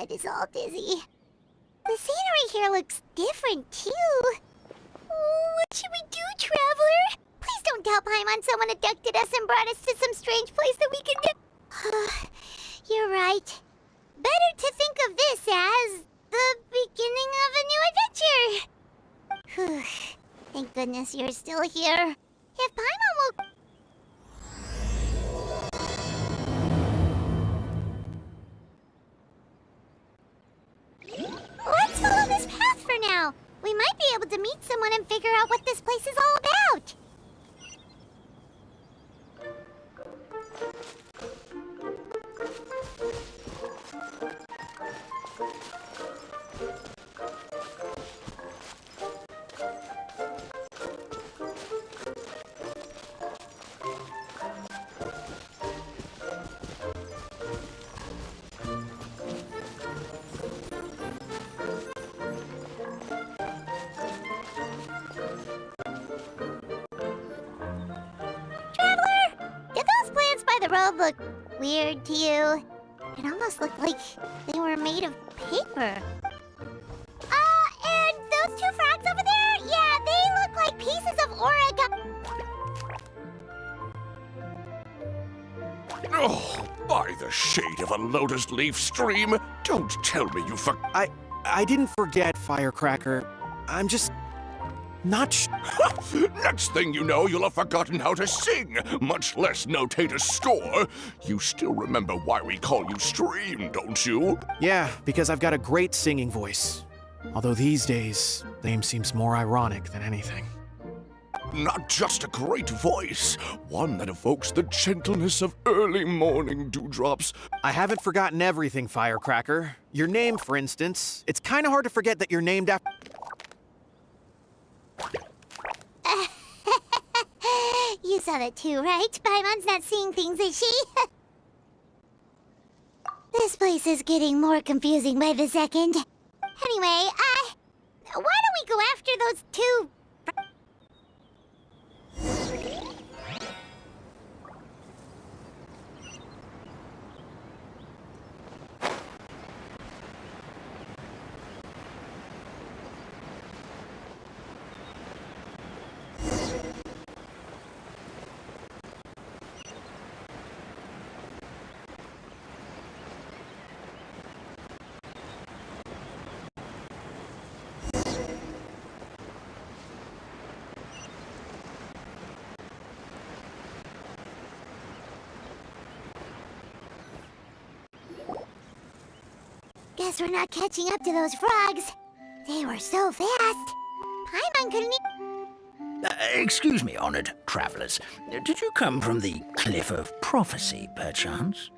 head is all dizzy. The scenery here looks different, too. What should we do, Traveler? Please don't tell Paimon someone abducted us and brought us to some strange place that we can do. You're right. Better to think of this as the beginning of a new adventure. Thank goodness you're still here. If Paimon will... Let's follow this path for now. We might be able to meet someone and figure out what this place is all about. The road looked weird to you. It almost looked like they were made of paper. And those two frogs over there? Yeah, they look like pieces of origami. Oh, by the shade of a lotus leaf stream, don't tell me you I didn't forget, Firecracker. I'm just not Next thing you know, you'll have forgotten how to sing, much less notate a score. You still remember why we call you Stream, don't you? Yeah, because I've got a great singing voice. Although these days, the name seems more ironic than anything. Not just a great voice, one that evokes the gentleness of early morning dewdrops. I haven't forgotten everything, Firecracker. Your name, for instance. It's kind of hard to forget that you're named after... You saw that too, right? Paimon's not seeing things, is she? This place is getting more confusing by the second. Anyway, why don't we go after those two... Guess we're not catching up to those frogs. They were so fast. Paimon couldn't Excuse me, honored travelers. Did you come from the Cliff of Prophecy, perchance?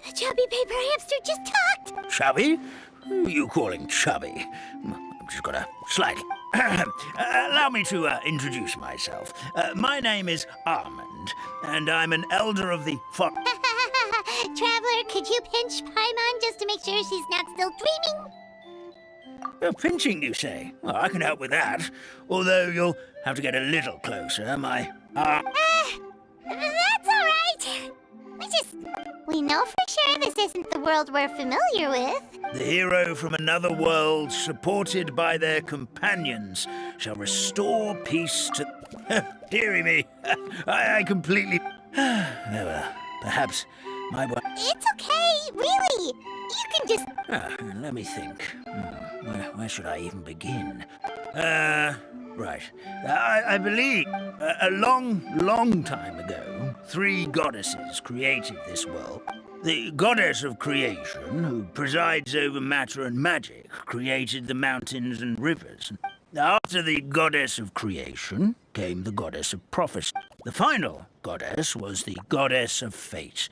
The chubby paper hamster just talked! Chubby? Who are you calling chubby? I've just got a slightly... Allow me to introduce myself. My name is Almond, and I'm an elder of the Traveler, could you pinch Paimon just to make sure she's not still dreaming? Pinching, you say? Well, I can help with that. Although you'll have to get a little closer. My that's all right. We know for sure this isn't the world we're familiar with. The hero from another world, supported by their companions, shall restore peace to... Dearie me, I completely... Well, perhaps my... It's okay, really. You can just... let me think. Where should I even begin? Right. I believe a long time ago, 3 goddesses created this world. The goddess of creation, who presides over matter and magic, created the mountains and rivers. After the goddess of creation came the goddess of prophecy. The final goddess was the goddess of fate.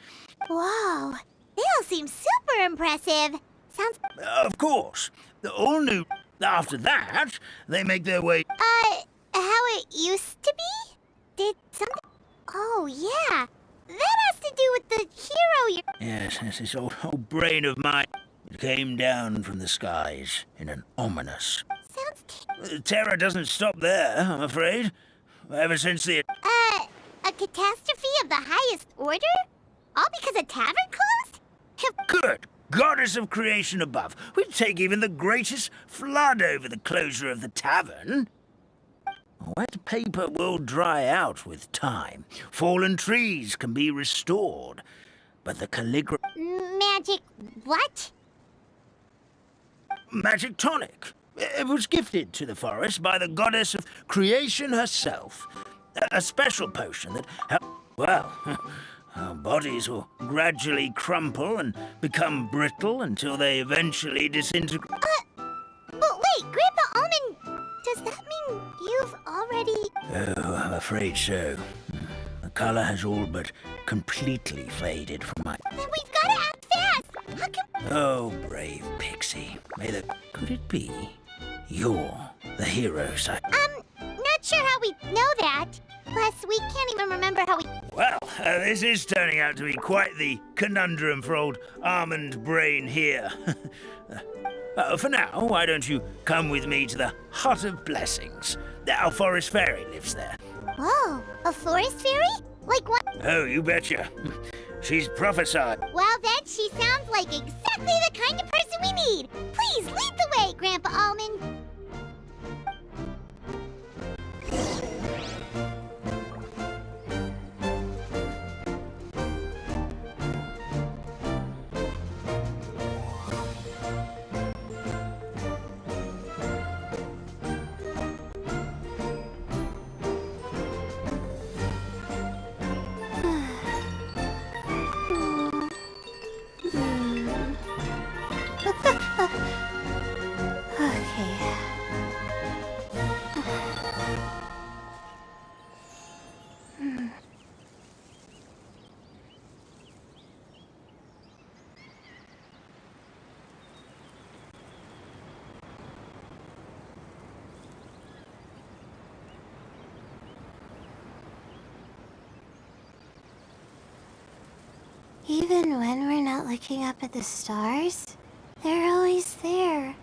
Whoa, they all seem super impressive. Sounds... Of course. All new. After that, they make their way... how it used to be? Did something... Oh, yeah. That has to do with the hero you're... Yes, this old brain of mine. It came down from the skies in an ominous... Sounds... Terror doesn't stop there, I'm afraid. Ever since the... A catastrophe of the highest order? All because a tavern closed? Good goddess of creation above. We'd take even the greatest flood over the closure of the tavern. Wet paper will dry out with time. Fallen trees can be restored. But the calligraphy... Magic what? Magic tonic. It was gifted to the forest by the goddess of creation herself. A special potion that... Well, our bodies will gradually crumple and become brittle until they eventually disintegrate. But wait, Grandpa Almond, does that mean you've already... Oh, I'm afraid so. The color has all but completely faded from my... Then we've gotta act fast! How can... Oh, brave pixie. Could it be? You're the hero, Not sure how we know that. Plus, we can't even remember how we... Well, this is turning out to be quite the conundrum for old Almond Brain here. For now, why don't you come with me to the Hut of Blessings? Our forest fairy lives there. Whoa, a forest fairy? Like what? Oh, you betcha. She's prophesied. Well, then, she sounds like exactly the kind of person we need. Please lead the way, Grandpa Almond. Even when we're not looking up at the stars, they're always there,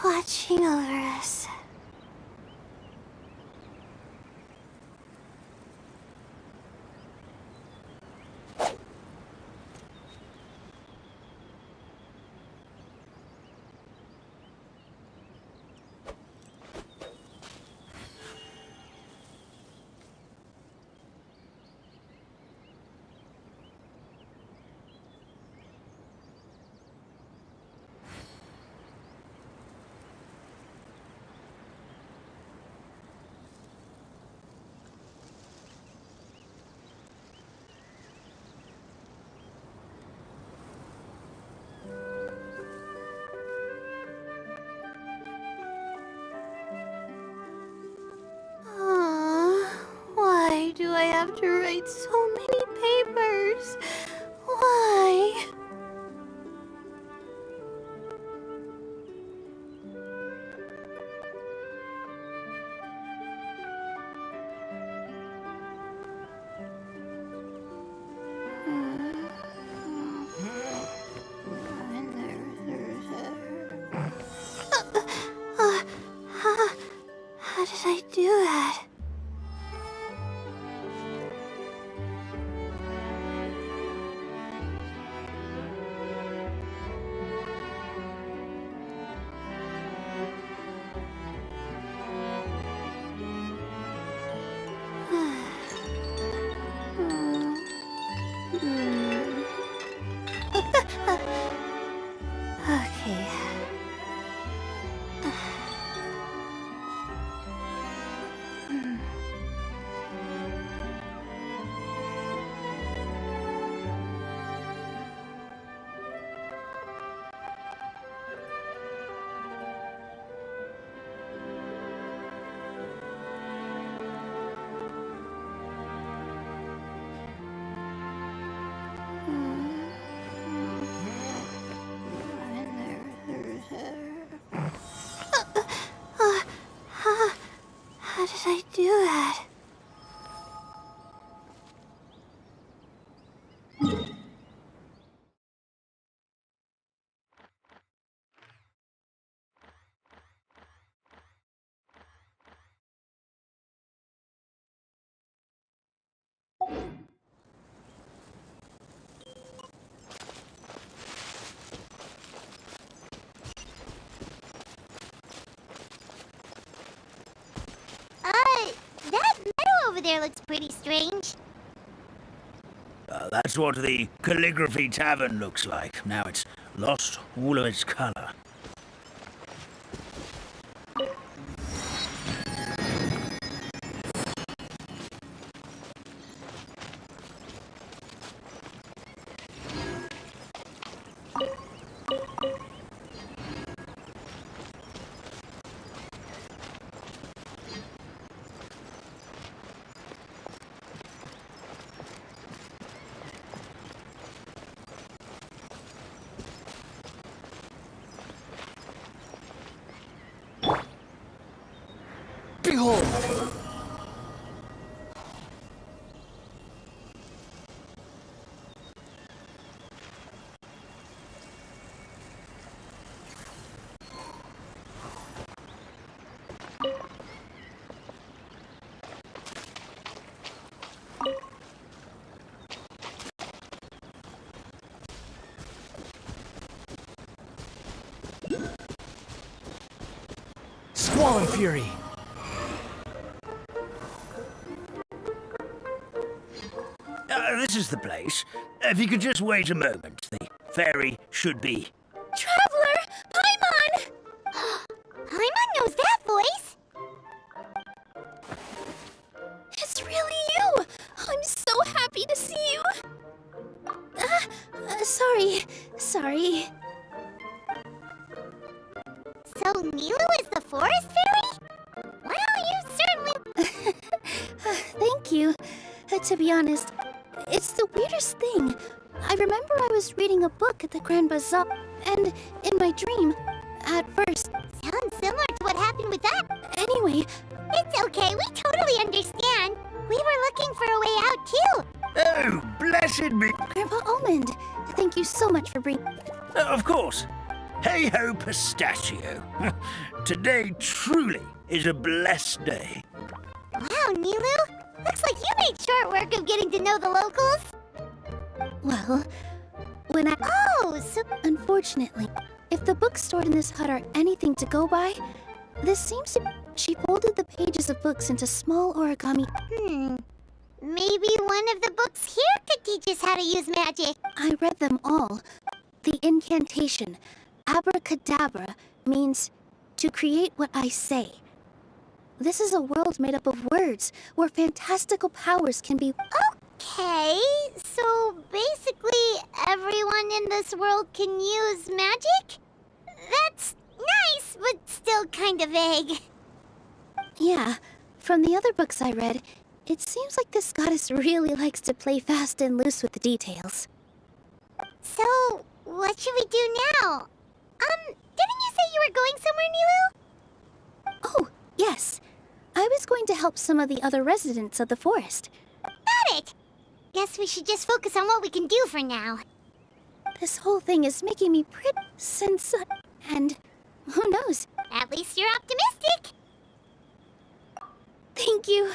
watching over us. Why do I have to write so many papers? Why? How did I do that? over there looks pretty strange. That's what the Calligraphy Tavern looks like. Now it's lost all of its color. Behold! Squall and Fury! This is the place. If you could just wait a moment, the ferry should be... Traveler! Paimon! Paimon knows that voice! It's really you! I'm so happy to see you! Sorry. So Nilou is the forest fairy? Well, you certainly... Thank you. To be honest, it's the weirdest thing. I remember I was reading a book at the Grand Bazaar, and in my dream, at first... Sounds similar to what happened with that. Anyway... It's okay, we totally understand. We were looking for a way out, too. Oh, blessed be... Grandpa Almond, thank you so much for bringing... Of course. Hey-ho, pistachio. Today truly is a blessed day. Wow, Nilou! Looks like you made short work of getting to know the locals. Well, when I... Oh, so... Unfortunately, if the books stored in this hut are anything to go by, this seems to... She folded the pages of books into small origami... Maybe one of the books here could teach us how to use magic. I read them all. The incantation, abracadabra, means to create what I say. This is a world made up of words, where fantastical powers can be... Okay, so basically everyone in this world can use magic? That's nice, but still kind of vague. Yeah, from the other books I read, it seems like this goddess really likes to play fast and loose with the details. So, what should we do now? Didn't you say you were going somewhere, Nilou? Oh, yes. I was going to help some of the other residents of the forest. Got it! Guess we should just focus on what we can do for now. This whole thing is making me pretty... and who knows? At least you're optimistic. Thank you.